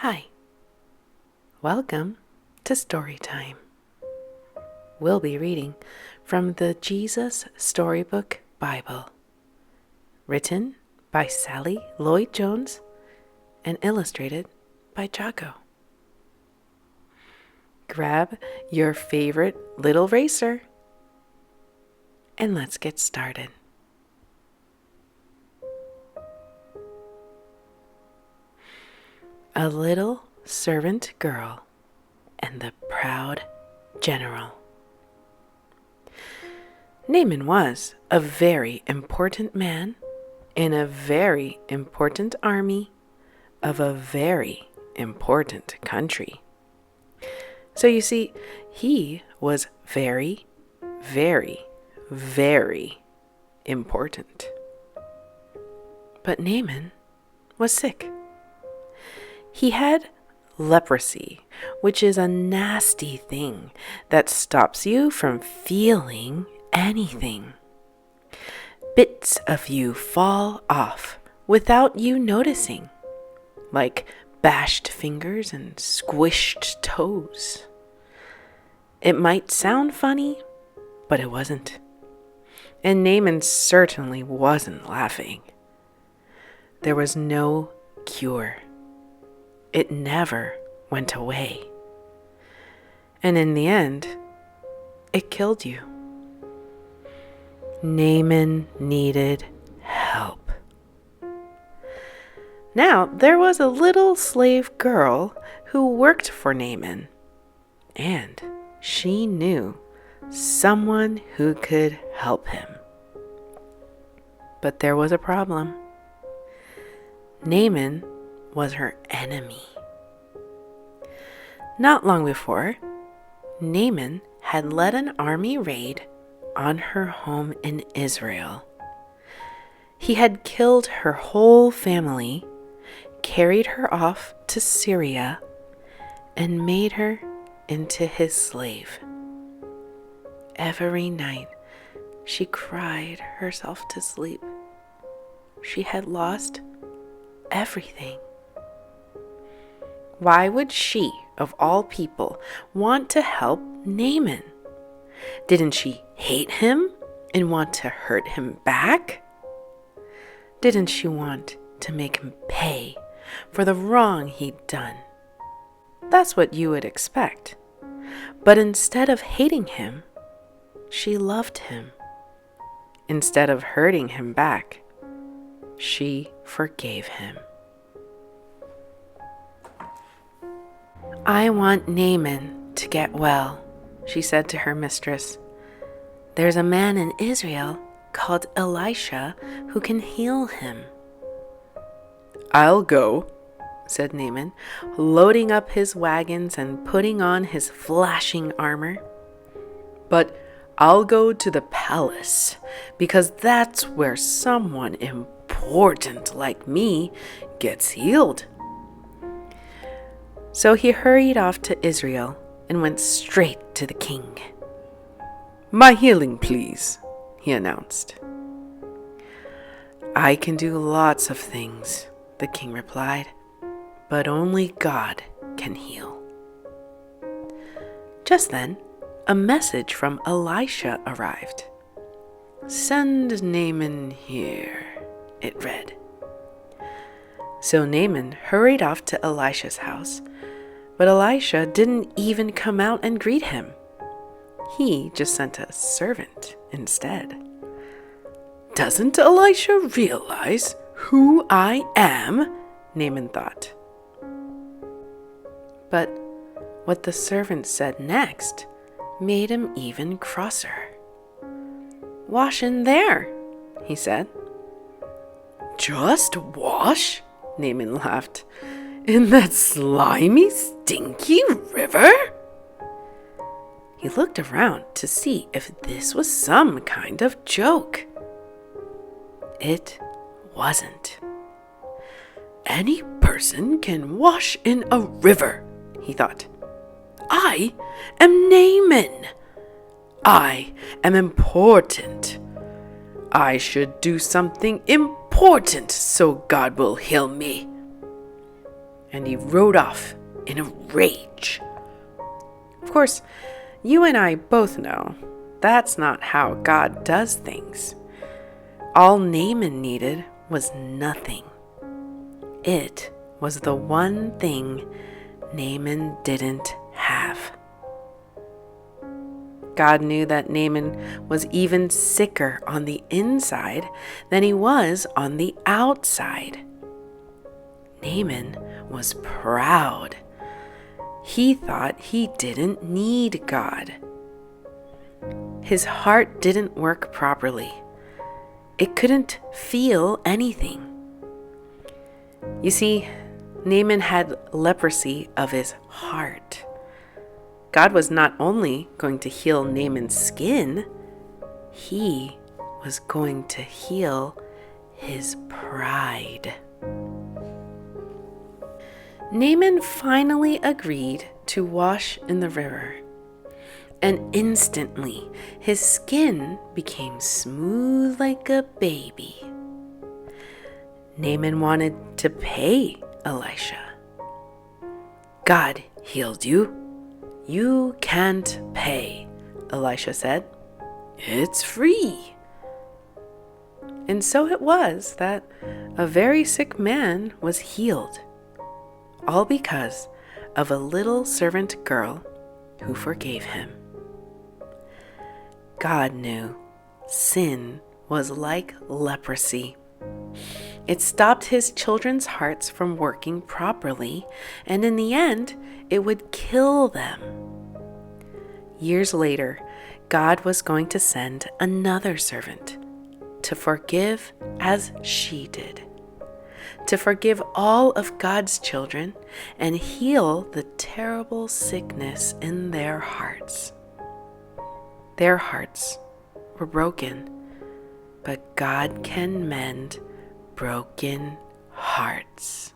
Hi, welcome to Storytime. We'll be reading from the Jesus Storybook Bible, written by Sally Lloyd-Jones and illustrated by Jaco. Grab your favorite little racer and let's get started. A little servant girl and the proud general. Naaman was a very important man in a very important army of a very important country. So you see, he was very, very, very important. But Naaman was sick. He had leprosy, which is a nasty thing that stops you from feeling anything. Bits of you fall off without you noticing, like bashed fingers and squished toes. It might sound funny, but it wasn't. And Naaman certainly wasn't laughing. There was no cure. It never went away. And in the end, it killed you. Naaman needed help. Now, there was a little slave girl who worked for Naaman, and she knew someone who could help him. But there was a problem. Naaman was her enemy. Not long before, Naaman had led an army raid on her home in Israel. He had killed her whole family, carried her off to Syria, and made her into his slave. Every night, she cried herself to sleep. She had lost everything. Why would she, of all people, want to help Naaman? Didn't she hate him and want to hurt him back? Didn't she want to make him pay for the wrong he'd done? That's what you would expect. But instead of hating him, she loved him. Instead of hurting him back, she forgave him. I want Naaman to get well, she said to her mistress. There's a man in Israel called Elisha who can heal him. I'll go, said Naaman, loading up his wagons and putting on his flashing armor. But I'll go to the palace because that's where someone important like me gets healed. So he hurried off to Israel and went straight to the king. My healing, please, he announced. I can do lots of things, the king replied, but only God can heal. Just then, a message from Elisha arrived. Send Naaman here, it read. So Naaman hurried off to Elisha's house, but Elisha didn't even come out and greet him. He just sent a servant instead. Doesn't Elisha realize who I am? Naaman thought. But what the servant said next made him even crosser. Wash in there, he said. Just wash? Naaman laughed. In that slimy, stinky river? He looked around to see if this was some kind of joke. It wasn't. Any person can wash in a river, he thought. I am Naaman. I am important. I should do something important so God will heal me. and he rode off in a rage. Of course, you and I both know that's not how God does things. All Naaman needed was nothing. It was the one thing Naaman didn't have. God knew that Naaman was even sicker on the inside than he was on the outside. Naaman was proud. He thought he didn't need God. His heart didn't work properly. It couldn't feel anything. You see, Naaman had leprosy of his heart. God was not only going to heal Naaman's skin, he was going to heal his pride. Naaman finally agreed to wash in the river, and instantly his skin became smooth like a baby. Naaman wanted to pay Elisha. God healed you. You can't pay, Elisha said. It's free. And so it was that a very sick man was healed, all because of a little servant girl who forgave him. God knew sin was like leprosy. It stopped his children's hearts from working properly, and in the end, it would kill them. Years later, God was going to send another servant to forgive as she did, to forgive all of God's children and heal the terrible sickness in their hearts. Their hearts were broken, but God can mend broken hearts.